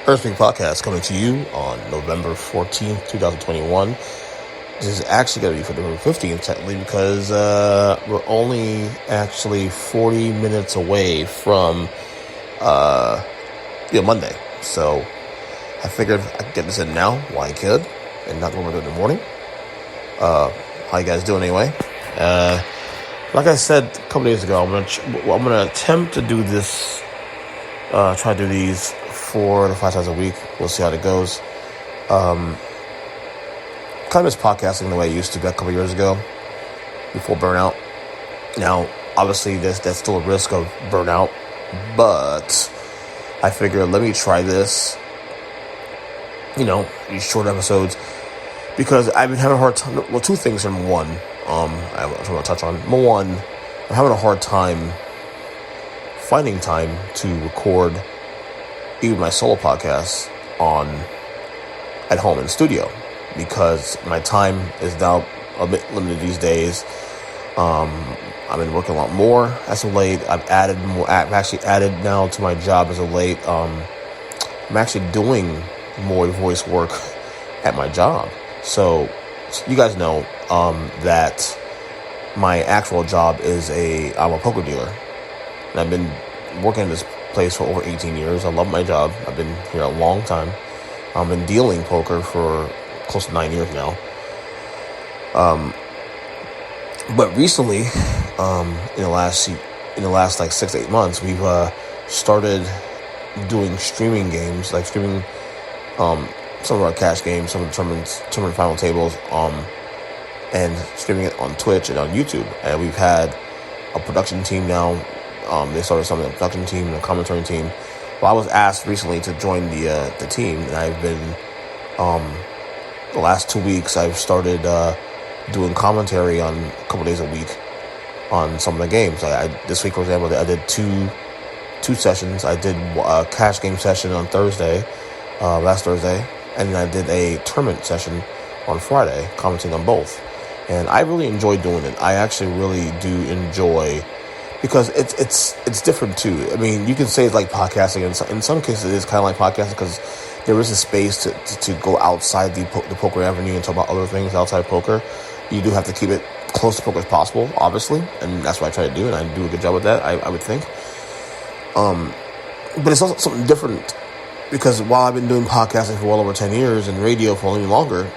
Earnestly podcast coming to you on November 14th, 2021. This is actually going to be for November 15th, technically, because we're only actually 40 minutes away from Monday. So I figured I could get this in now while I could, and not when we're doing in the morning. How you guys doing anyway? Like I said a couple days ago, I'm gonna attempt to do this. Try to do these 4 to 5 times a week. We'll see how it goes. Kind of miss podcasting the way I used to back a couple years ago before burnout. Now, obviously, that's still a risk of burnout, but I figured let me try this. These short episodes, because I've been having a hard time. Well, two things. Number one, I want to touch on. Number one, I'm having a hard time finding time to record even my solo podcasts at home in the studio, because my time is now a bit limited these days. I've been working a lot more as of late. I've actually added now to my job as of late. I'm actually doing more voice work at my job. So you guys know that my actual job is I'm a poker dealer. And I've been working in this place for over 18 years. I love my job. I've been here a long time. I've been dealing poker for close to 9 years now. But recently, in the last like 6 to 8 months, we've started doing streaming games, like streaming some of our cash games, some of the tournament final tables, and streaming it on Twitch and on YouTube. And we've had a production team now. They started something, a production team and a commentary team. Well, I was asked recently to join the team, and I've been the last 2 weeks I've started doing commentary on a couple days a week on some of the games. This week, for example, I did two sessions. I did a cash game session on last Thursday, and then I did a tournament session on Friday, commenting on both. And I really enjoy doing it. I actually really do enjoy, because it's different too. I mean, you can say it's like podcasting. In some cases, it is kind of like podcasting, because there is a space to go outside the poker avenue and talk about other things outside poker. You do have to keep it close to poker as possible, obviously, and that's what I try to do, and I do a good job with that, I would think. But it's also something different, because while I've been doing podcasting for well over 10 years and radio for even longer,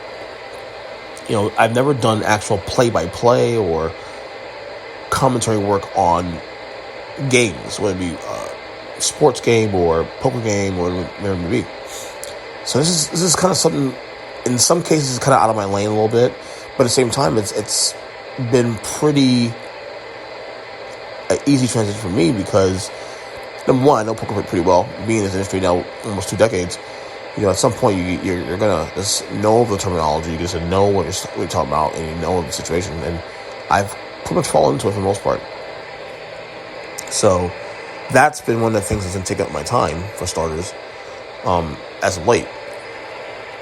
I've never done actual play-by-play or commentary work on games, whether it be a sports game or poker game or whatever it may be. So this is kind of something, in some cases, it's kind of out of my lane a little bit, but at the same time, it's been pretty an easy transition for me, because number one, I know poker pretty well, being in this industry now almost 2 decades. At some point you're gonna just know the terminology, you just know what you're talking about, and you know the situation. And I've pretty much fallen into it for the most part. So that's been one of the things that's been taking up my time, for starters, as of late.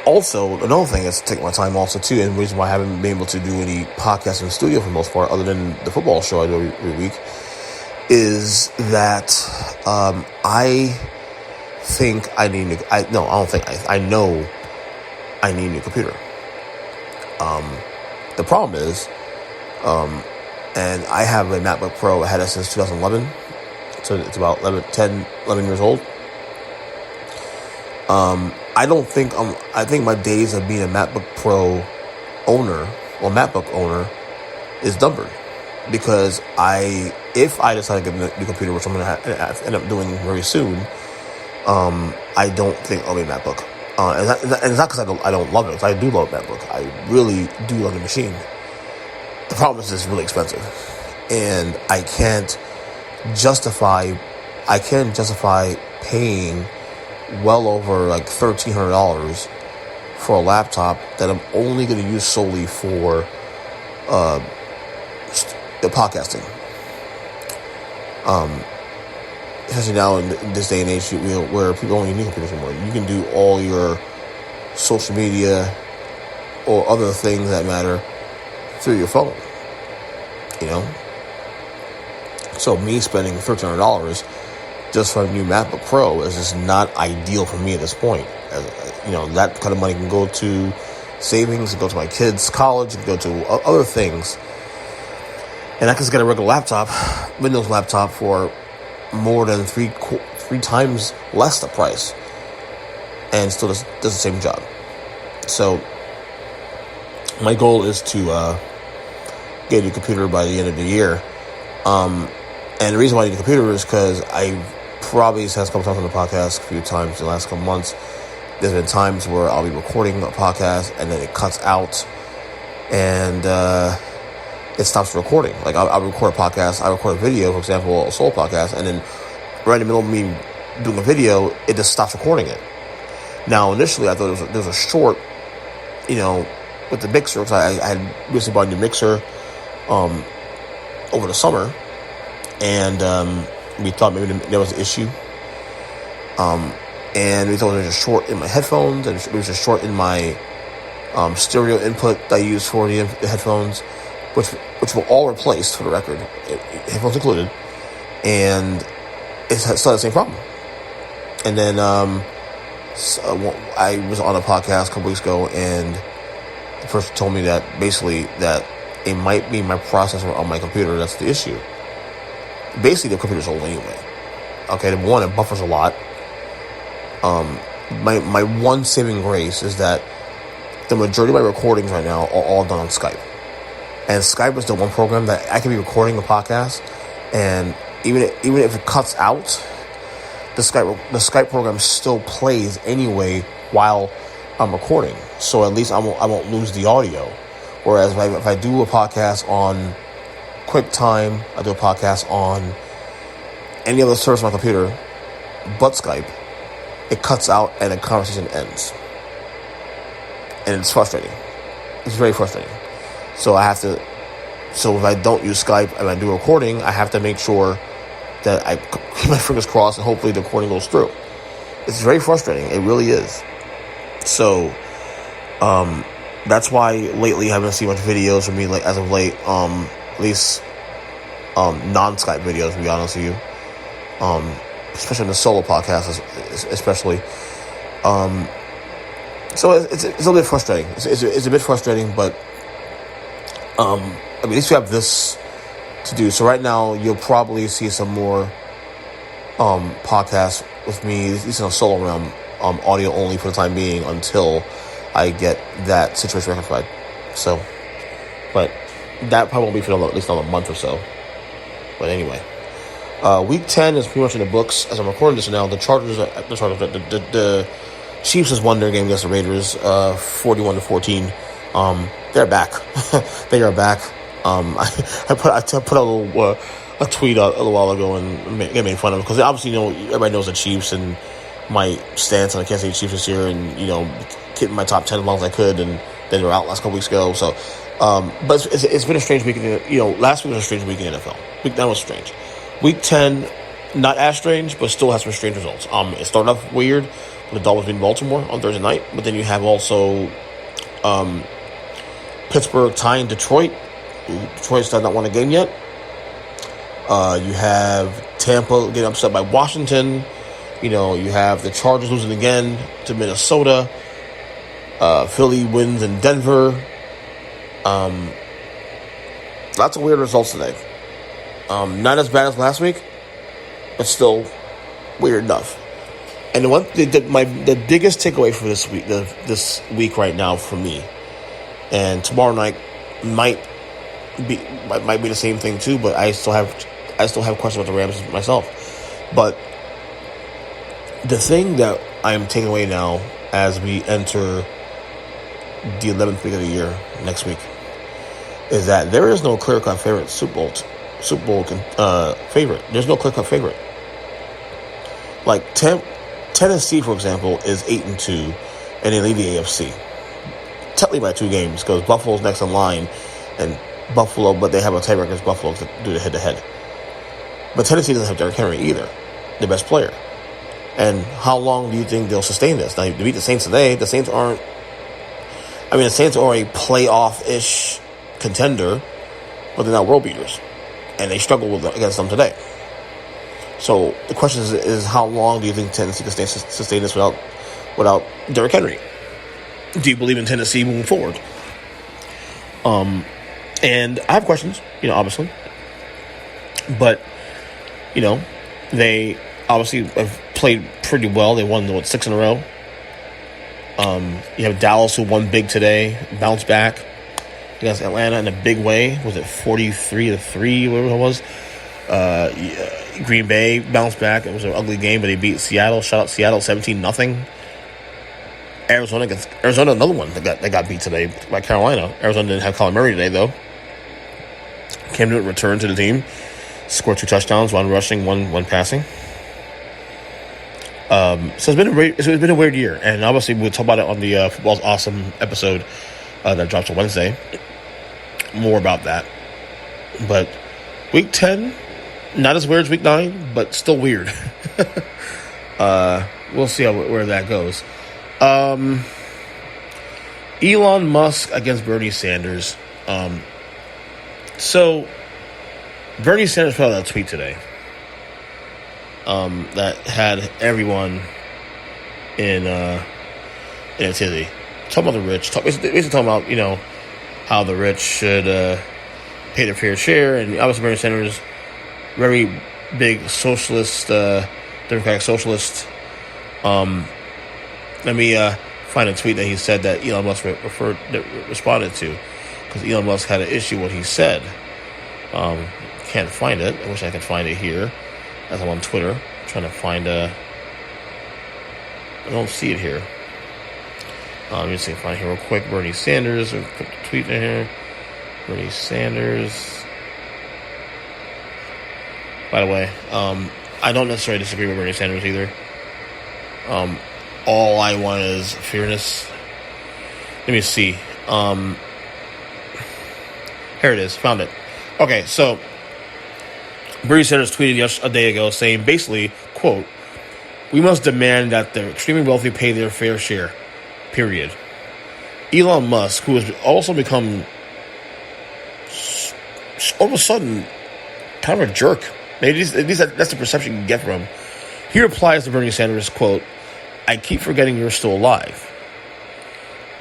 Also, another thing that's taking my time also too, and the reason why I haven't been able to do any podcasts in the studio for the most part, other than the football show I do every week, is that I know I need a new computer. The problem is, and I have a MacBook Pro. I had it since 2011, so it's about 11 years old. I think my days of being a MacBook Pro owner or MacBook owner is numbered, because if I decide to get a new computer, which I'm going to end up doing very soon, I don't think I'll be a MacBook. And it's not because I don't love it. 'Cause I do love MacBook. I really do love the machine. The problem is it's really expensive, and I can't justify paying well over like $1,300 for a laptop that I'm only going to use solely for the podcasting. Especially now in this day and age, where people don't even need computers anymore. You can do all your social media or other things that matter through your phone. So me spending $1,300 just for a new MacBook Pro is just not ideal for me at this point. That kind of money can go to savings, can go to my kids' college, can go to other things. And I can just get a regular laptop, Windows laptop, for more than three times less the price, and still does the same job. So my goal is to get a new computer by the end of the year. And the reason why I need a computer is because I probably said a couple times on the podcast, a few times in the last couple months, there's been times where I'll be recording a podcast and then it cuts out and it stops recording. Like I'll record a podcast, I record a video, for example, a solo podcast, and then right in the middle of me doing a video, it just stops recording it. Now, initially, I thought there was a short, with the mixer, because I had recently bought a new mixer over the summer, and we thought maybe there was an issue. And we thought there was a short in my headphones, and it was just short in my stereo input that I use for the headphones, which were all replaced, for the record, headphones included, and it's still the same problem. And then I was on a podcast a couple weeks ago, and the person told me that basically that it might be my processor on my computer that's the issue. Basically, the computer's old anyway. Okay, the one, it buffers a lot. My one saving grace is that the majority of my recordings right now are all done on Skype. And Skype is the one program that I can be recording a podcast, and even if it cuts out, the Skype program still plays anyway while I'm recording. So at least I won't lose the audio. Whereas if I do a podcast on QuickTime, I do a podcast on any other service on my computer but Skype, it cuts out and the conversation ends. And it's frustrating. It's very frustrating. So if I don't use Skype and I do a recording, I have to make sure that I keep my fingers crossed and hopefully the recording goes through. It's very frustrating. It really is. So, that's why lately I haven't seen much videos from me, like, as of late, at least, non-Skype videos, to be honest with you. Especially in the solo podcasts, especially. So it's a little bit frustrating. It's a bit frustrating, but, at least we have this to do. So right now, you'll probably see some more podcasts with me, at least in a solo realm, audio only for the time being, until I get that situation rectified. So, but that probably won't be for at least another month or so. But anyway, week 10 is pretty much in the books. As I'm recording this now, the Chiefs has won their game against the Raiders, 41-14. They're back. They are back. I put out a tweet a little while ago and made fun of them, because obviously, everybody knows the Chiefs and my stance on the Kansas City Chiefs this year, and get in my top 10 as long as I could, and then they were out last couple weeks ago. So, but it's been a strange week. Last week was a strange week in the NFL. Week 9 was strange. Week 10, not as strange, but still has some strange results. It started off weird with the Dolphins beating Baltimore on Thursday night, but then you have also Pittsburgh tying Detroit. Detroit's not won a game yet. You have Tampa getting upset by Washington. You have the Chargers losing again to Minnesota. Philly wins in Denver. Lots of weird results today. Not as bad as last week, but still weird enough. And the biggest takeaway for this week right now for me, and tomorrow night might be the same thing too, but I still have questions about the Rams myself. But the thing that I am taking away now as we enter the 11th week of the year next week is that there is no clear-cut favorite Super Bowl favorite. There's no clear-cut favorite. Like Tennessee, for example, is 8-2, and they lead the AFC. Technically by 2 games, because Buffalo's next in line, and Buffalo, but they have a tiebreaker against Buffalo to do the head-to-head. But Tennessee doesn't have Derrick Henry either, the best player. And how long do you think they'll sustain this? Now, to beat the Saints today, the Saints are a playoff-ish contender, but they're not world beaters. And they struggle against them today. So the question is how long do you think Tennessee can sustain this without Derrick Henry? Do you believe in Tennessee moving forward? And I have questions, obviously. But, they obviously have played pretty well. They won, 6 in a row. You have Dallas, who won big today, bounced back against Atlanta in a big way. Was it 43-3, whatever it was? Green Bay bounced back. It was an ugly game, but they beat Seattle. Shout out Seattle, 17-0. Arizona, another one that got beat today by Carolina. Arizona didn't have Kyler Murray today, though. Cam Newton returned to the team, scored 2 touchdowns, 1 rushing, one passing. So it's been a weird year, and obviously we'll talk about it on the Football's Awesome episode that drops on Wednesday. More about that, but Week 10, not as weird as Week 9, but still weird. We'll see where that goes. Elon Musk against Bernie Sanders. So Bernie Sanders put out a tweet today that had everyone in a tizzy. Talking about the rich. Basically talking about, how the rich should pay their fair share. And obviously Bernie Sanders, very big socialist, democratic socialist. Let me find a tweet that he said that Elon Musk responded to, because Elon Musk had an issue with what he said. Can't find it. I wish I could find it here, as I'm on Twitter trying to find I don't see it here. Let me see if I find it here real quick. Bernie Sanders, or put the tweet in here. Bernie Sanders. By the way, I don't necessarily disagree with Bernie Sanders either. All I want is fairness. Let me see. Here it is. Found it. Okay, so Bernie Sanders tweeted a day ago saying, basically, quote, "We must demand that the extremely wealthy pay their fair share, period." Elon Musk, who has also become, all of a sudden, kind of a jerk. Maybe at least that's the perception you can get from him. He replies to Bernie Sanders, quote, "I keep forgetting you're still alive."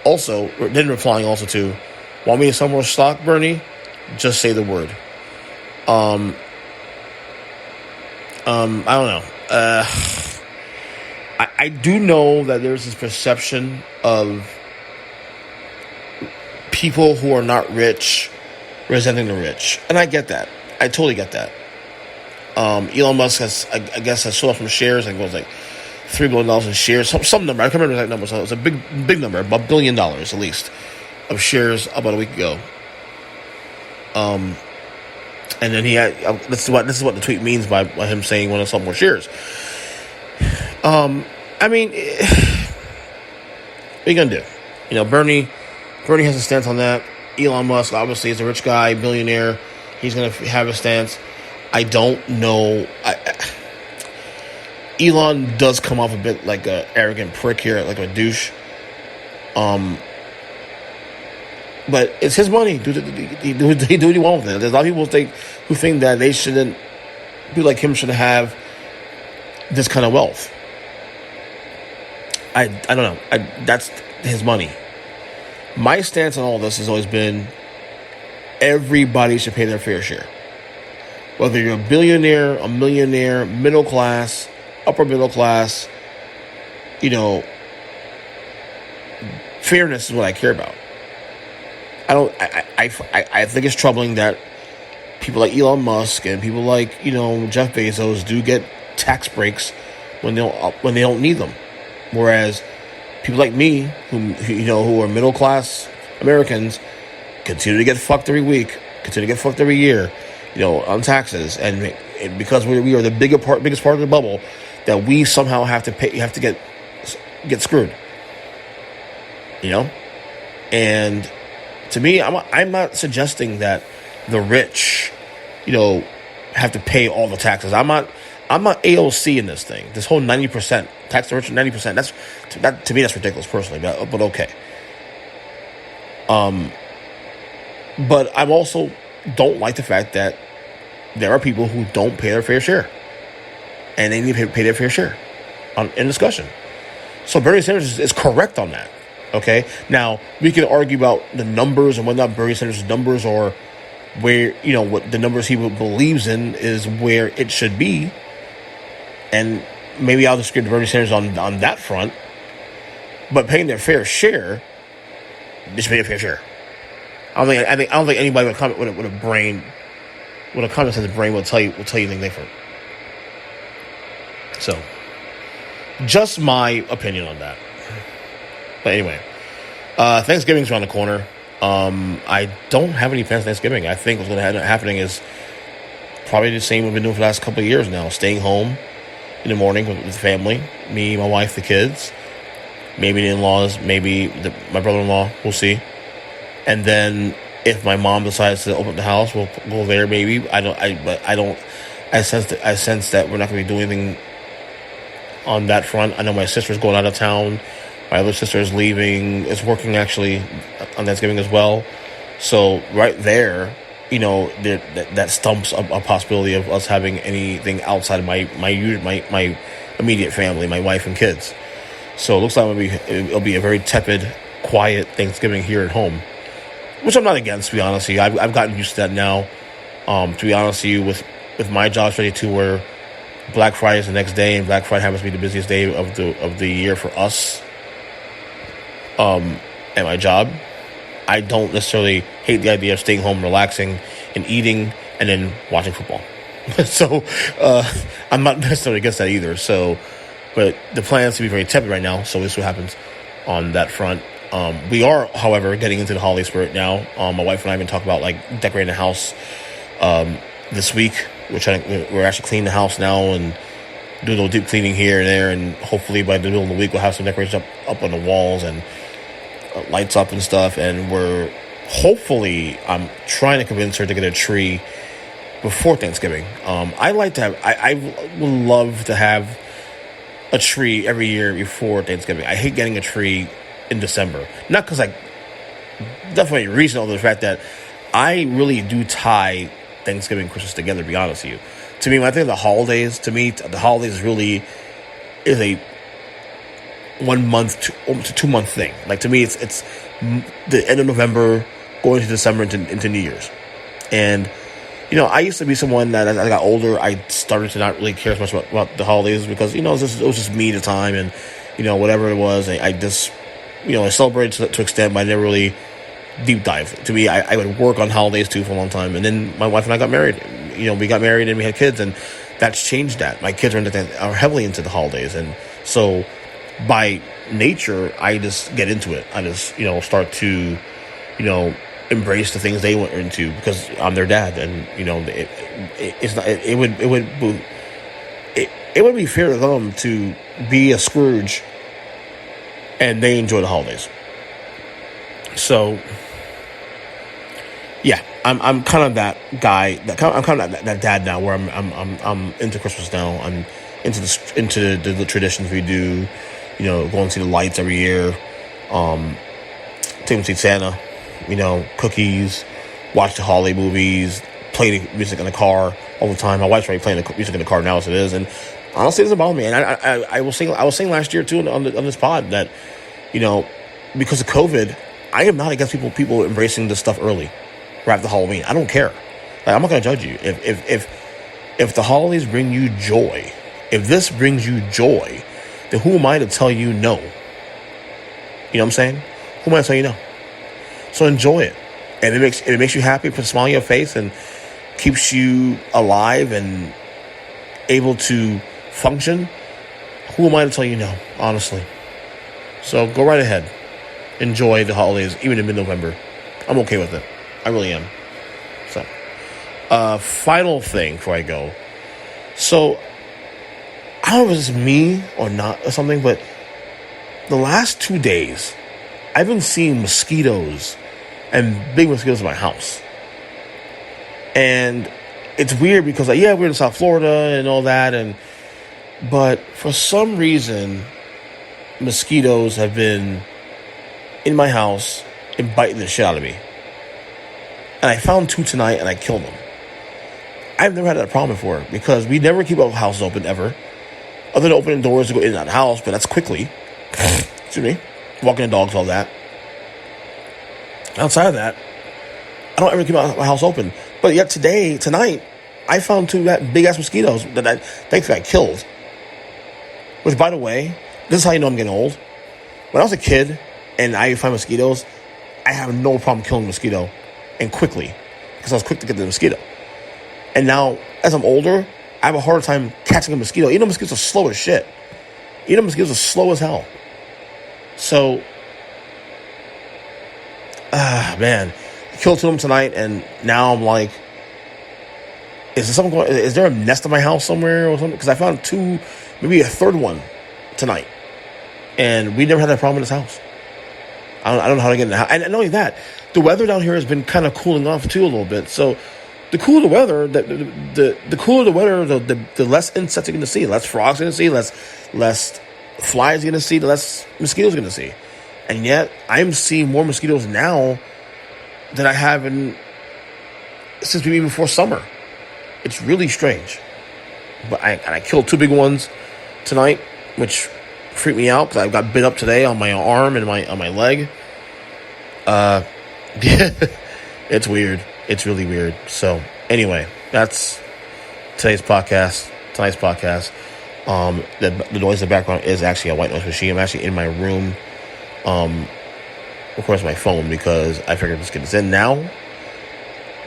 Also, then replying also to, "Want me to sell more stock, Bernie? Just say the word." I don't know. I do know that there's this perception of people who are not rich resenting the rich. And I get that. I totally get that. Elon Musk has sold off some shares. I think it was like $3 billion in shares. Some number. I can't remember the exact number. So it was a big number, about $1 billion at least, of shares about a week ago. And then he had, this is what the tweet means by him saying he wanted to sell more shares. I mean, what are you going to do? Bernie has a stance on that. Elon Musk, obviously, is a rich guy, billionaire. He's going to have a stance. I don't know. Elon does come off a bit like an arrogant prick here, like a douche. But it's his money. Do what you want with it. There's a lot of people who think that they shouldn't, people like him should have this kind of wealth. I don't know. That's his money. My stance on all this has always been everybody should pay their fair share. Whether you're a billionaire, a millionaire, middle class, upper middle class, fairness is what I care about. I think it's troubling that people like Elon Musk and people like, Jeff Bezos do get tax breaks when they don't need them. Whereas people like me, who are middle class Americans, continue to get fucked every week, continue to get fucked every year, on taxes, and because we are the biggest part of the bubble, that we somehow have to pay, have to get screwed. And to me, I'm not suggesting that the rich, have to pay all the taxes. I'm not AOC in this thing. This whole 90% tax the rich 90%. That to me, that's ridiculous personally. But okay. But I'm also don't like the fact that there are people who don't pay their fair share. and they need to pay their fair share in discussion. So Bernie Sanders is correct on that. Okay, now we can argue about the numbers and whether or not Bernie Sanders' numbers or where, what the numbers he believes in is where it should be, and maybe I'll disagree with Bernie Sanders on that front. But paying their fair share, they should pay their fair share. I don't think anybody with a common sense brain will tell you anything different. So, just my opinion on that. But anyway, Thanksgiving's around the corner. I don't have any plans for Thanksgiving. I think what's going to end up happening is probably the same we've been doing for the last couple of years now. Staying home in the morning with the family, me, my wife, the kids, maybe the in-laws, maybe my brother-in-law. We'll see. And then if my mom decides to open up the house, we'll go there. Maybe I sense that we're not going to be doing anything on that front. I know my sister's going out of town. My other sister is leaving. Is working actually on Thanksgiving as well. So right there, that stumps a possibility of us having anything outside of my immediate family, my wife and kids. So it looks like it'll be a very tepid, quiet Thanksgiving here at home, which I'm not against, to be honest with you. I've gotten used to that now. To be honest with you, with my job strategy too, where Black Friday is the next day, and Black Friday happens to be the busiest day of the year for us. At my job, I don't necessarily hate the idea of staying home, relaxing, and eating, and then watching football. So I'm not necessarily against that either. So, but the plans to be very tepid right now. So this is what happens on that front. We are, however, getting into the holiday spirit now. My wife and I have been talking about decorating the house this week. We're actually cleaning the house now and doing a little deep cleaning here and there, and hopefully by the middle of the week we'll have some decorations up on the walls and lights up and stuff. And I'm trying to convince her to get a tree before Thanksgiving. I would love to have a tree every year before Thanksgiving. I hate getting a tree in December. Not because definitely reasonable to the fact that I really do tie Thanksgiving and Christmas together, to be honest with you. To me, when I think of the holidays, the holidays really is a 1 month to 2 month thing. To me, it's the end of November going to December into New Year's. And I used to be someone that as I got older, I started to not really care as much about the holidays because it was just me at the time, and whatever it was, I just I celebrated to extent, but I never really deep dive. To me, I would work on holidays too for a long time, and then my wife and I got married. We got married and we had kids, and that's changed that. My kids are heavily into the holidays, and so by nature, I just get into it. I just start to embrace the things they went into because I'm their dad, and it would be fair to them to be a Scrooge and they enjoy the holidays. So yeah, I'm kind of that guy. I'm kind of that dad now, where I'm into Christmas now. I'm into the traditions we do. Go and see the lights every year. Take them to see Santa. Cookies. Watch the holiday movies. Play the music in the car all the time. My wife's already playing the music in the car now, as it is. And honestly, it doesn't bother me. And I was saying last year too on this pod that because of COVID, I am not against people embracing this stuff early, right after Halloween. I don't care. I'm not gonna judge you if the holidays bring you joy. If this brings you joy, then who am I to tell you no? You know what I'm saying? Who am I to tell you no? So enjoy it. And if it makes you happy, puts a smile on your face, and keeps you alive and able to function, who am I to tell you no, honestly? So go right ahead. Enjoy the holidays, even in mid-November. I'm okay with it. I really am. So, final thing before I go. So, I don't know if it's me or not or something, but the last 2 days, I've been seeing mosquitoes and big mosquitoes in my house. And it's weird because, we're in South Florida and all that, but for some reason, mosquitoes have been in my house and biting the shit out of me. And I found 2 tonight and I killed them. I've never had that problem before because we never keep our house open ever. other than opening doors to go in and out of the house, but that's quickly. Excuse me. Walking the dogs, all that. Outside of that, I don't ever keep my house open. But yet tonight, I found 2 big-ass mosquitoes that I thankfully I killed. Which, by the way, this is how you know I'm getting old. When I was a kid and I find mosquitoes, I have no problem killing a mosquito, and quickly, because I was quick to get the mosquito. And now, as I'm older, I have a harder time catching a mosquito. Even though mosquitoes are slow as shit. Even though mosquitoes are slow as hell. So, man, I killed 2 of them tonight, and now I'm like, is there a nest in my house somewhere or something? Because I found 2, maybe a third one tonight, and we never had that problem in this house. I don't know how to get in the house. And not only that, the weather down here has been kind of cooling off too a little bit. So the cooler the weather, the cooler the weather, the less insects you're going to see, less frogs you're going to see, less flies you're going to see, the less mosquitoes you're going to see. And yet I'm seeing more mosquitoes now than I have since maybe before summer. It's really strange. But I killed 2 big ones tonight, which freaked me out because I got bit up today on my arm and on my leg. It's weird. It's really weird. So anyway, that's tonight's podcast. The noise in the background is actually a white noise machine. I'm actually in my room. Of course, my phone, because I figured let's get this in now.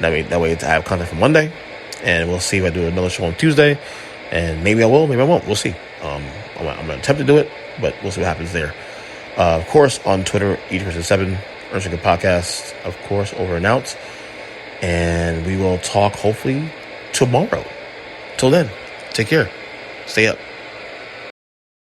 That way I have content for Monday, and we'll see if I do another show on Tuesday. And maybe I will, maybe I won't. We'll see. I'm going to attempt to do it, but we'll see what happens there. Of course, on Twitter, EatPerson7, Earnestly Podcast, of course, over and out. And we will talk hopefully tomorrow. Till then, take care. Stay up.